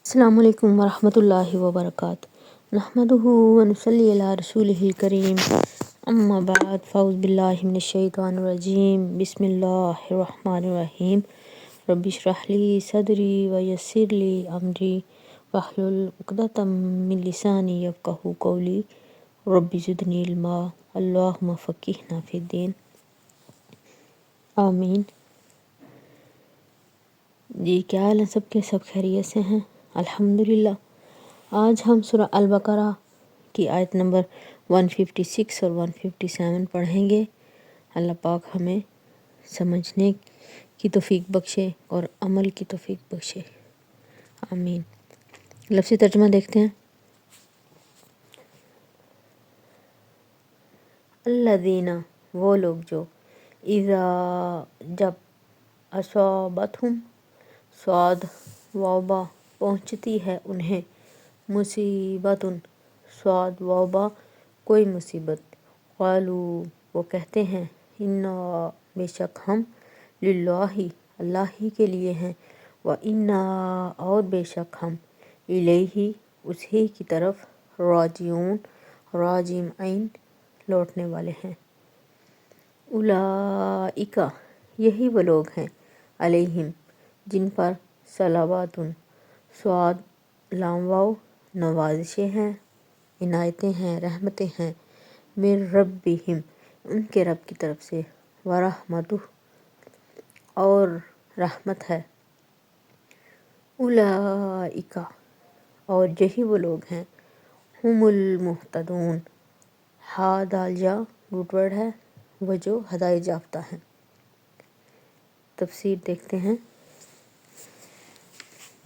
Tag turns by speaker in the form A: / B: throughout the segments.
A: السلام علیکم ورحمۃ اللہ وبرکاتہ نحمدہ ونصلی علی رسولہ الکریم اما بعد فاعوذ باللہ من الشیطان الرجیم بسم اللہ الرحمن الرحیم رب اشرح لی صدری ویسر لی امری واحلل عقدۃ من لسانی یفقہوا قولی رب زدنی علما اللہم فقہنا فی الدین آمین۔ جی کیا حال ہے سب کے؟ سب خیریت سے ہیں؟ الحمدللہ۔ آج ہم سورہ البقرہ کی آیت نمبر 156 اور 157 پڑھیں گے۔ اللہ پاک ہمیں سمجھنے کی توفیق بخشے اور عمل کی توفیق بخشے، آمین۔ لفظی ترجمہ دیکھتے ہیں۔ الذین، وہ لوگ جو، اذا، جب، اصابتہم، صاد وبا، پہنچتی ہے انہیں، مصیبت، صاد وبا، کوئی مصیبت، قالوا، وہ کہتے ہیں، انا، بے شک ہم، للہ، اللہ ہی کے لیے ہیں، وانا، اور بے شک ہم، الیہ، اسی کی طرف، راجعون، راجعین، لوٹنے والے ہیں۔ اولئک، یہی وہ لوگ ہیں، علیہم، جن پر، صلوات، صاد لام واو، نوازشیں ہیں، عنایتیں ہیں، رحمتیں ہیں، من ربہم، ان کے رب کی طرف سے، ورحمتہ، اور رحمت ہے۔ اولئک، اور یہی وہ لوگ ہیں، ہم المہتدون، ہا دال یا روٹ ورڈ ہے، وہ جو ہدایت یافتہ ہیں۔ تفسیر دیکھتے ہیں۔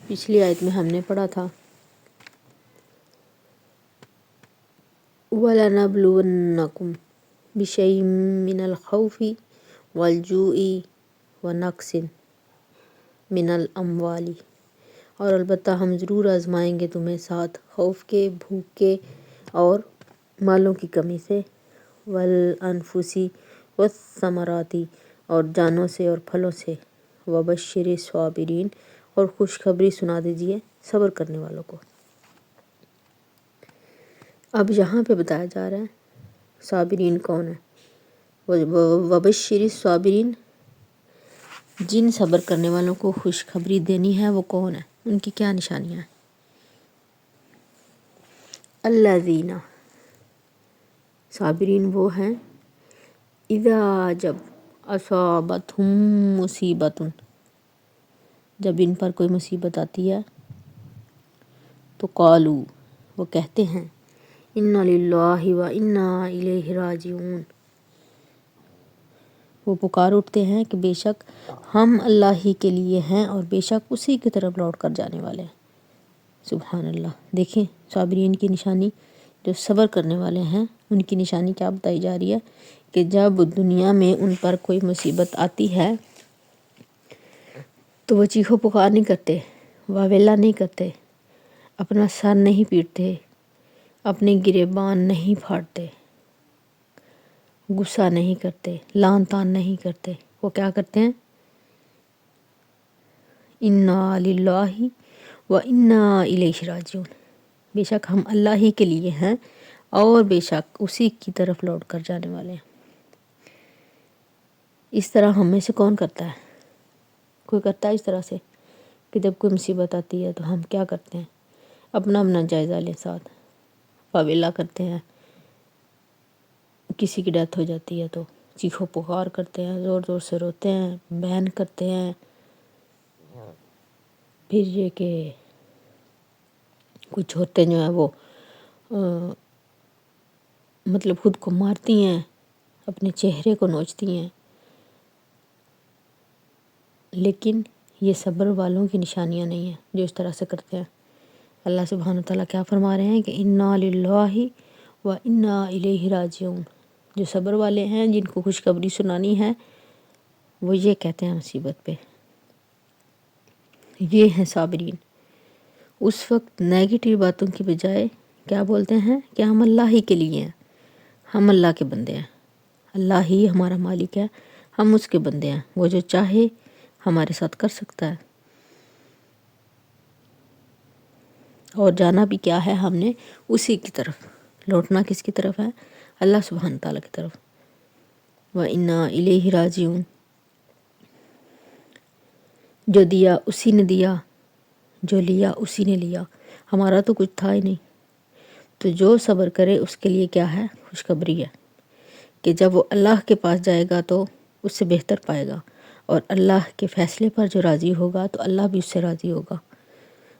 A: پچھلی آیت میں ہم نے پڑھا تھا وَلَنَبْلُوَنَّكُمْ بِشَيْءٍ مِّنَ الْخَوْفِ وَالْجُوعِ وَنَقْصٍ مِّنَ الْأَمْوَالِ، اور البتہ ہم ضرور آزمائیں گے تمہیں ساتھ خوف کے، بھوک کے اور مالوں کی کمی سے، وَالْأَنفُسِ وَالثَّمَرَاتِ، اور جانوں سے اور پھلوں سے، وَبَشِّرِ الصَّابِرِينَ، اور خوشخبری سنا دیجئے صبر کرنے والوں کو۔ اب یہاں پہ بتایا جا رہا ہے صابرین کون ہے، وبشر الصابرین، جن صبر کرنے والوں کو خوشخبری دینی ہے وہ کون ہے، ان کی کیا نشانیاں ہیں۔ الذین، صابرین وہ ہیں، اذا، جب، اصابتہم مصیبت، جب ان پر کوئی مصیبت آتی ہے، تو قالوا، وہ کہتے ہیں، انا للہ وانا الیہ راجعون، وہ پکار اٹھتے ہیں کہ بے شک ہم اللہ ہی کے لیے ہیں اور بے شک اسی کی طرف لوٹ کر جانے والے ہیں۔ سبحان اللہ۔ دیکھیں صابرین کی نشانی، جو صبر کرنے والے ہیں، ان کی نشانی کیا بتائی جا رہی ہے کہ جب دنیا میں ان پر کوئی مصیبت آتی ہے تو وہ چیخو پکار نہیں کرتے، واویلا نہیں کرتے، اپنا سر نہیں پیٹتے، اپنے گریبان نہیں پھاڑتے، غصہ نہیں کرتے، لان تان نہیں کرتے، وہ کیا کرتے ہیں، انا للہ وانا الیہ راجعون، بے شک ہم اللہ ہی کے لیے ہیں اور بے شک اسی کی طرف لوٹ کر جانے والے ہیں۔ اس طرح ہم میں سے کون کرتا ہے؟ کوئی کرتا ہے اس طرح سے کہ جب کوئی مصیبت آتی ہے تو ہم کیا کرتے ہیں، اپنا جائزہ لیں، ساتھ واویلا کرتے ہیں، کسی کی ڈیتھ ہو جاتی ہے تو چیخو پکار کرتے ہیں، زور زور سے روتے ہیں، بہن کرتے ہیں، پھر یہ کہ کچھ عورتیں جو ہیں وہ مطلب خود کو مارتی ہیں، اپنے چہرے کو نوچتی ہیں، لیکن یہ صبر والوں کی نشانیاں نہیں ہیں جو اس طرح سے کرتے ہیں۔ اللہ سبحانہ وتعالیٰ کیا فرما رہے ہیں کہ انا للہ وانا الیہ راجعون، جو صبر والے ہیں، جن کو خوشخبری سنانی ہے، وہ یہ کہتے ہیں مصیبت پہ، یہ ہیں صابرین۔ اس وقت نیگیٹو باتوں کی بجائے کیا بولتے ہیں کہ ہم اللہ ہی کے لیے ہیں، ہم اللہ کے بندے ہیں، اللہ ہی ہمارا مالک ہے، ہم اس کے بندے ہیں، وہ جو چاہے ہمارے ساتھ کر سکتا ہے۔ اور جانا بھی کیا ہے ہم نے اسی کی طرف، لوٹنا کس کی طرف ہے؟ اللہ سبحانہ تعالیٰ کی طرف۔ وَإِنَّا إِلَيْهِ رَاجِعُونَ، جو دیا اسی نے دیا، جو لیا اسی نے لیا، ہمارا تو کچھ تھا ہی نہیں۔ تو جو صبر کرے اس کے لیے کیا ہے؟ خوشخبری ہے کہ جب وہ اللہ کے پاس جائے گا تو اس سے بہتر پائے گا، اور اللہ کے فیصلے پر جو راضی ہوگا تو اللہ بھی اس سے راضی ہوگا۔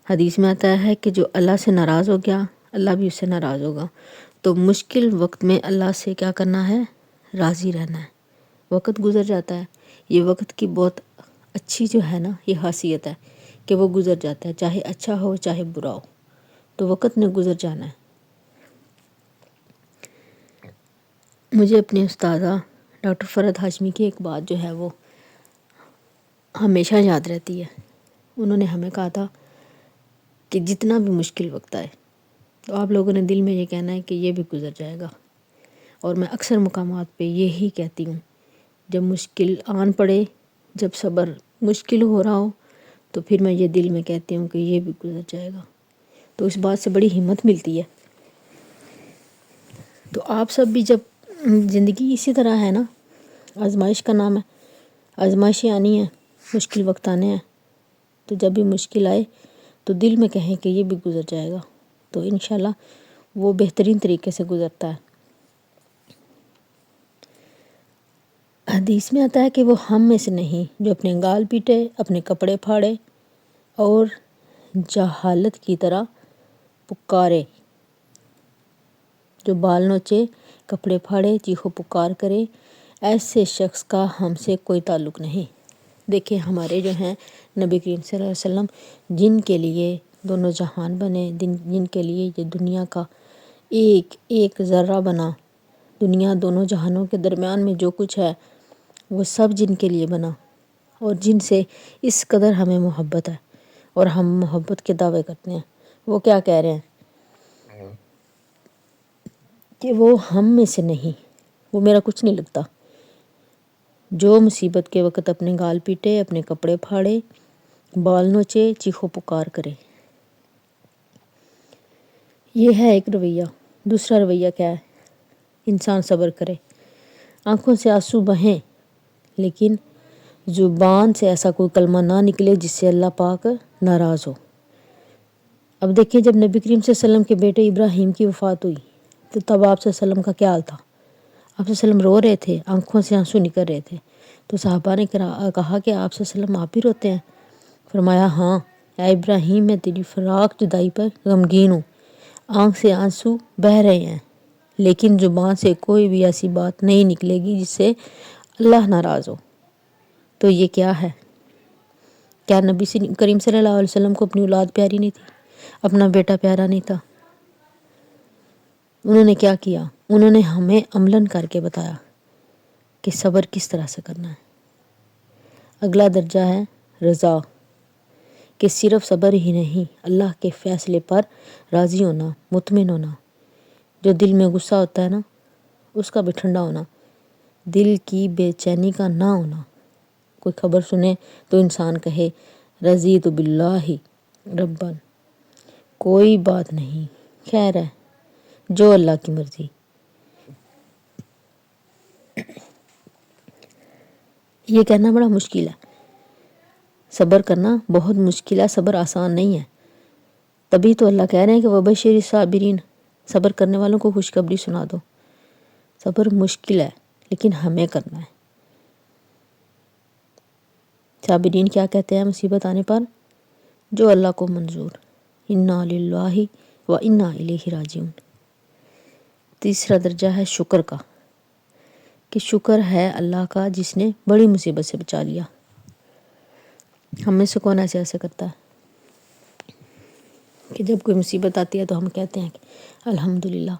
A: حدیث میں آتا ہے کہ جو اللہ سے ناراض ہو گیا اللہ بھی اس سے ناراض ہوگا۔ تو مشکل وقت میں اللہ سے کیا کرنا ہے؟ راضی رہنا ہے۔ وقت گزر جاتا ہے، یہ وقت کی بہت اچھی جو ہے نا یہ خاصیت ہے کہ وہ گزر جاتا ہے، چاہے اچھا ہو چاہے برا ہو، تو وقت نے گزر جانا ہے۔ مجھے اپنے استاذہ ڈاکٹر فرحت ہاشمی کی ایک بات جو ہے وہ ہمیشہ یاد رہتی ہے۔ انہوں نے ہمیں کہا تھا کہ جتنا بھی مشکل وقت آئے تو آپ لوگوں نے دل میں یہ کہنا ہے کہ یہ بھی گزر جائے گا، اور میں اکثر مقامات پہ یہی کہتی ہوں، جب مشکل آن پڑے، جب صبر مشکل ہو رہا ہو، تو پھر میں یہ دل میں کہتی ہوں کہ یہ بھی گزر جائے گا۔ تو اس بات سے بڑی ہمت ملتی ہے۔ تو آپ سب بھی جب زندگی اسی طرح ہے نا، آزمائش کا نام ہے، آزمائشیں آنی ہیں، مشکل وقت آنے ہیں، تو جب بھی مشکل آئے تو دل میں کہیں کہ یہ بھی گزر جائے گا، تو انشاءاللہ وہ بہترین طریقے سے گزرتا ہے۔ حدیث میں آتا ہے کہ وہ ہم میں سے نہیں جو اپنے گال پیٹے، اپنے کپڑے پھاڑے اور جہالت کی طرح پکارے، جو بال نوچے، کپڑے پھاڑے، چیخو پکار کرے، ایسے شخص کا ہم سے کوئی تعلق نہیں۔ دیکھیں ہمارے جو ہیں نبی کریم صلی اللہ علیہ وسلم، جن کے لیے دونوں جہان بنے، جن کے لیے یہ دنیا کا ایک ایک ذرہ بنا، دنیا دونوں جہانوں کے درمیان میں جو کچھ ہے وہ سب جن کے لیے بنا، اور جن سے اس قدر ہمیں محبت ہے اور ہم محبت کے دعوے کرتے ہیں، وہ کیا کہہ رہے ہیں کہ وہ ہم میں سے نہیں، وہ میرا کچھ نہیں لگتا، جو مصیبت کے وقت اپنے گال پیٹے، اپنے کپڑے پھاڑے، بال نوچے، چیخو پکار کرے۔ یہ ہے ایک رویہ۔ دوسرا رویہ کیا ہے؟ انسان صبر کرے، آنکھوں سے آنسو بہیں لیکن زبان سے ایسا کوئی کلمہ نہ نکلے جس سے اللہ پاک ناراض ہو۔ اب دیکھیں جب نبی کریم صلی اللہ علیہ وسلم کے بیٹے ابراہیم کی وفات ہوئی تو تب آپ صلی اللہ علیہ وسلم کا کیا حال تھا؟ آپ صلی اللہ علیہ وسلم رو رہے تھے، آنکھوں سے آنسو نکل رہے تھے، تو صحابہ نے کہا کہ آپ صلی اللہ علیہ وسلم آپ بھی روتے ہیں؟ فرمایا ہاں اے ابراہیم، میں تیری فراق جدائی پر غمگین ہوں، آنکھ سے آنسو بہہ رہے ہیں، لیکن زبان سے کوئی بھی ایسی بات نہیں نکلے گی جس سے اللہ ناراض ہو۔ تو یہ کیا ہے؟ کیا نبی کریم صلی اللہ علیہ وسلم کو اپنی اولاد پیاری نہیں تھی؟ اپنا بیٹا پیارا نہیں تھا؟ انہوں نے کیا کیا؟ انہوں نے ہمیں عملاً کر کے بتایا کہ صبر کس طرح سے کرنا ہے۔ اگلا درجہ ہے رضا، کہ صرف صبر ہی نہیں، اللہ کے فیصلے پر راضی ہونا، مطمئن ہونا، جو دل میں غصہ ہوتا ہے نا اس کا بھی ٹھنڈا ہونا، دل کی بے چینی کا نہ ہونا۔ کوئی خبر سنے تو انسان کہے رضیت باللہ ربًا، کوئی بات نہیں، خیر ہے، جو اللہ کی مرضی۔ یہ کہنا بڑا مشکل ہے، صبر کرنا بہت مشکل ہے، صبر آسان نہیں ہے۔ تبھی تو اللہ کہہ رہے ہیں کہ وبشر الصابرین، صبر کرنے والوں کو خوشخبری سنا دو۔ صبر مشکل ہے لیکن ہمیں کرنا ہے۔ صابرین کیا کہتے ہیں مصیبت آنے پر؟ جو اللہ کو منظور، انا للہ و انا الیہ راجعون۔ تیسرا درجہ ہے شکر کا، کہ شکر ہے اللہ کا جس نے بڑی مصیبت سے بچا لیا۔ ہم میں سے کون ایسے کرتا ہے کہ جب کوئی مصیبت آتی ہے تو ہم کہتے ہیں کہ الحمدللہ،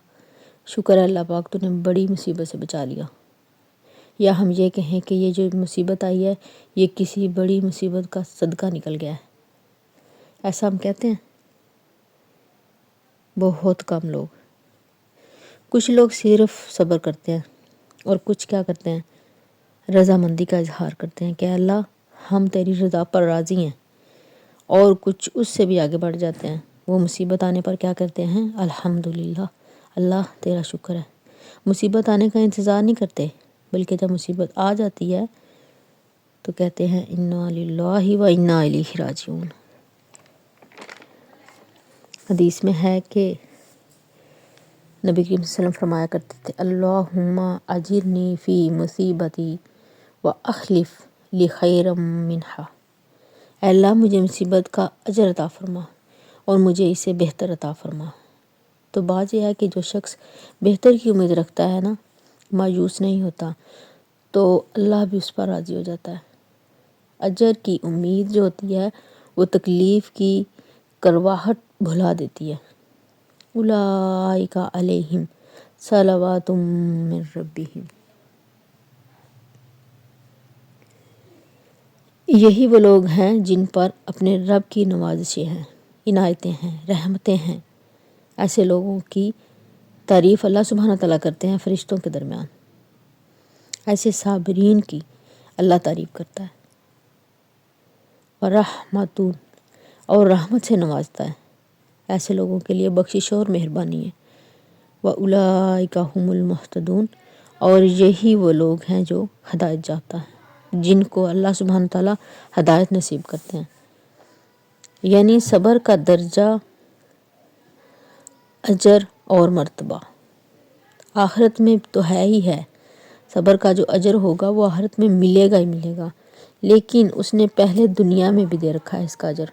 A: شکر ہے اللہ پاک تو نے بڑی مصیبت سے بچا لیا، یا ہم یہ کہیں کہ یہ جو مصیبت آئی ہے یہ کسی بڑی مصیبت کا صدقہ نکل گیا ہے، ایسا ہم کہتے ہیں؟ بہت کم لوگ۔ کچھ لوگ صرف صبر کرتے ہیں اور کچھ کیا کرتے ہیں؟ رضامندی کا اظہار کرتے ہیں کہ اللہ ہم تیری رضا پر راضی ہیں، اور کچھ اس سے بھی آگے بڑھ جاتے ہیں وہ مصیبت آنے پر کیا کرتے ہیں؟ الحمدللہ، اللہ تیرا شکر ہے۔ مصیبت آنے کا انتظار نہیں کرتے، بلکہ جب مصیبت آ جاتی ہے تو کہتے ہیں انا للہ و انا الیہ راجعون۔ حدیث میں ہے کہ نبی کریم صلی اللہ علیہ وسلم فرمایا کرتے تھے اللہم اجرنی فی مصیبتی و اخلف لی خیرا منہا، اے اللہ مجھے مصیبت کا اجر عطا فرما اور مجھے اسے بہتر عطا فرما۔ تو بات یہ ہے کہ جو شخص بہتر کی امید رکھتا ہے نا، مایوس نہیں ہوتا، تو اللہ بھی اس پر راضی ہو جاتا ہے۔ اجر کی امید جو ہوتی ہے وہ تکلیف کی کرواہٹ بھلا دیتی ہے۔ اولئک علیہم صلوات من ربہم، یہی وہ لوگ ہیں جن پر اپنے رب کی نوازشیں ہیں، عنایتیں ہیں، رحمتیں ہیں۔ ایسے لوگوں کی تعریف اللہ سبحانہ تعالیٰ کرتے ہیں فرشتوں کے درمیان، ایسے صابرین کی اللہ تعریف کرتا ہے۔ ورحمۃ، اور رحمت سے نوازتا ہے، ایسے لوگوں کے لیے بخشش اور مہربانی ہے۔ وَأُولَئِكَ هُمُ الْمُهْتَدُونَ، اور یہی وہ لوگ ہیں جو ہدایت یافتہ ہیں، جن کو اللہ سبحانہ تعالیٰ ہدایت نصیب کرتے ہیں۔ یعنی صبر کا درجہ، اجر اور مرتبہ آخرت میں تو ہے ہی ہے۔ صبر کا جو اجر ہوگا وہ آخرت میں ملے گا ہی ملے گا، لیکن اس نے پہلے دنیا میں بھی دے رکھا ہے اس کا اجر۔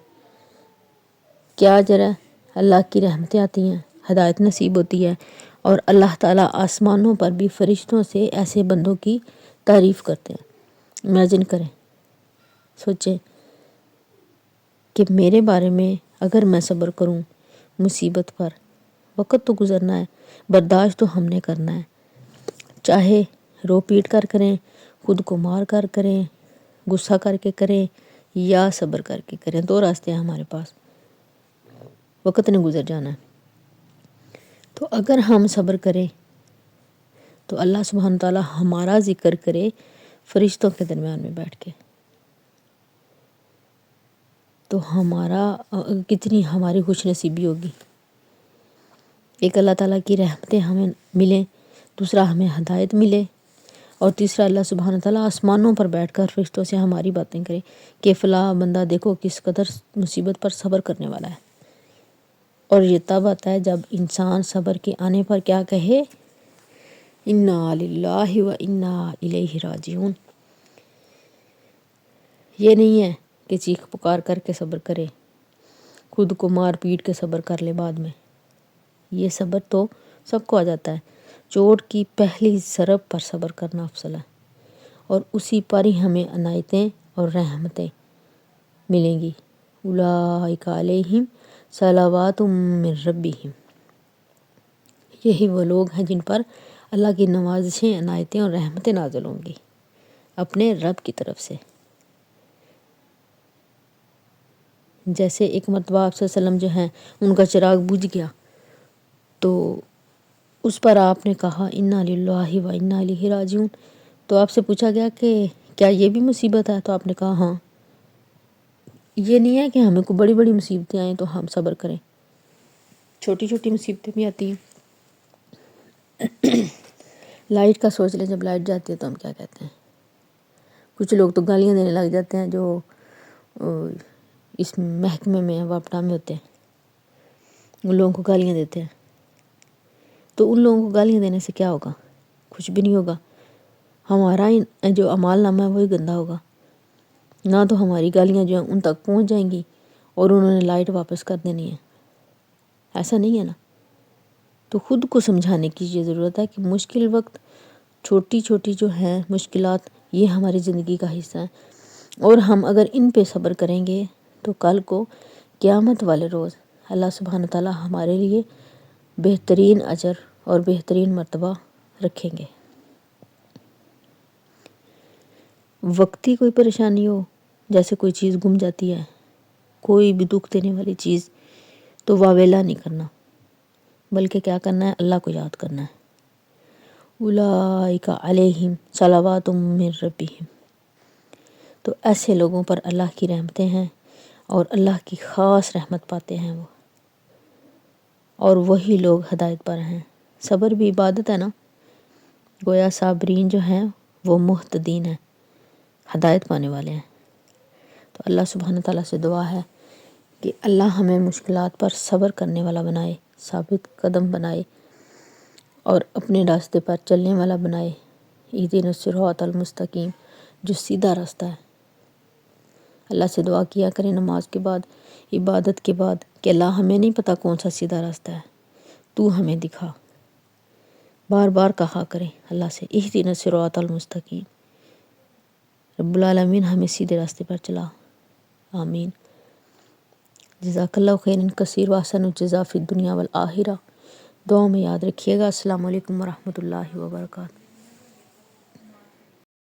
A: کیا اجر ہے؟ اللہ کی رحمتیں آتی ہیں، ہدایت نصیب ہوتی ہے، اور اللہ تعالیٰ آسمانوں پر بھی فرشتوں سے ایسے بندوں کی تعریف کرتے ہیں۔ امیجن کریں، سوچیں کہ میرے بارے میں اگر میں صبر کروں مصیبت پر، وقت تو گزرنا ہے، برداشت تو ہم نے کرنا ہے، چاہے رو پیٹ کر کریں، خود کو مار کر کریں، غصہ کر کے کریں یا صبر کر کے کریں، دو راستے ہیں ہمارے پاس، وقت نے گزر جانا ہے۔ تو اگر ہم صبر کریں تو اللہ سبحانہ تعالیٰ ہمارا ذکر کرے فرشتوں کے درمیان میں بیٹھ کے، تو کتنی ہماری خوش نصیبی ہوگی۔ ایک اللہ تعالیٰ کی رحمتیں ہمیں ملیں، دوسرا ہمیں ہدایت ملے، اور تیسرا اللہ سبحانہ تعالیٰ آسمانوں پر بیٹھ کر فرشتوں سے ہماری باتیں کرے کہ فلاں بندہ دیکھو کس قدر مصیبت پر صبر کرنے والا ہے۔ اور یہ تب آتا ہے جب انسان صبر کے آنے پر کیا کہے؟ انا للہ و انا الیہ راجعون۔ یہ نہیں ہے کہ چیخ پکار کر کے صبر کرے، خود کو مار پیٹ کے صبر کر لے بعد میں۔ یہ صبر تو سب کو آ جاتا ہے، چوٹ کی پہلی ضرب پر صبر کرنا افضل ہے، اور اسی پر ہی ہمیں عنایتیں اور رحمتیں ملیں گی۔ اولئک علیہم صلوات من ربہم، یہی وہ لوگ ہیں جن پر اللہ کی نوازشیں، عنایتیں اور رحمتیں نازل ہوں گی اپنے رب کی طرف سے۔ جیسے ایک مرتبہ آپ صلی اللہ علیہ وسلم جو ہیں ان کا چراغ بجھ گیا، تو اس پر آپ نے کہا انا للہ و انا الیہ راجعون۔ تو آپ سے پوچھا گیا کہ کیا یہ بھی مصیبت ہے؟ تو آپ نے کہا ہاں۔ یہ نہیں ہے کہ ہمیں کوئی بڑی بڑی مصیبتیں آئیں تو ہم صبر کریں، چھوٹی چھوٹی مصیبتیں بھی آتی ہیں۔ لائٹ کا سوچ لیں، جب لائٹ جاتی ہے تو ہم کیا کہتے ہیں؟ کچھ لوگ تو گالیاں دینے لگ جاتے ہیں جو اس محکمے میں واپڈا میں ہوتے ہیں، ان لوگوں کو گالیاں دیتے ہیں۔ تو ان لوگوں کو گالیاں دینے سے کیا ہوگا؟ کچھ بھی نہیں ہوگا، ہمارا جو اعمال نامہ ہے وہی گندا ہوگا، نہ تو ہماری گالیاں جو ہیں ان تک پہنچ جائیں گی اور انہوں نے لائٹ واپس کر دینی ہے، ایسا نہیں ہے نا۔ تو خود کو سمجھانے کی یہ ضرورت ہے کہ مشکل وقت، چھوٹی چھوٹی جو ہیں مشکلات، یہ ہماری زندگی کا حصہ ہیں، اور ہم اگر ان پہ صبر کریں گے تو کل کو قیامت والے روز اللہ سبحانہ تعالیٰ ہمارے لیے بہترین اجر اور بہترین مرتبہ رکھیں گے۔ وقتی کوئی پریشانی ہو، جیسے کوئی چیز گم جاتی ہے، کوئی بھی دکھ دینے والی چیز، تو واویلا نہیں کرنا، بلکہ کیا کرنا ہے؟ اللہ کو یاد کرنا ہے۔ اولئک علیہم صلوات من ربہم، تو ایسے لوگوں پر اللہ کی رحمتیں ہیں اور اللہ کی خاص رحمت پاتے ہیں وہ۔ اور وہی لوگ ہدایت پر ہیں۔ صبر بھی عبادت ہے نا، گویا صابرین جو ہیں وہ مہتدین ہیں، ہدایت پانے والے ہیں۔ تو اللہ سبحانہ تعالیٰ سے دعا ہے کہ اللہ ہمیں مشکلات پر صبر کرنے والا بنائے، ثابت قدم بنائے اور اپنے راستے پر چلنے والا بنائے۔ اہدنا الصراط المستقیم، جو سیدھا راستہ ہے۔ اللہ سے دعا کیا کریں نماز کے بعد، عبادت کے بعد، کہ اللہ ہمیں نہیں پتہ کون سا سیدھا راستہ ہے، تو ہمیں دکھا۔ بار بار کہا کریں اللہ سے اہدنا الصراط المستقیم، رب العالمین ہمیں سیدھے راستے پر چلا، آمین۔ جزاک اللہ خیرا کثیر واحسن الجزا فی الدنیا والآخرہ۔ دعاؤں میں یاد رکھیے گا۔ السلام علیکم ورحمۃ اللہ وبرکاتہ۔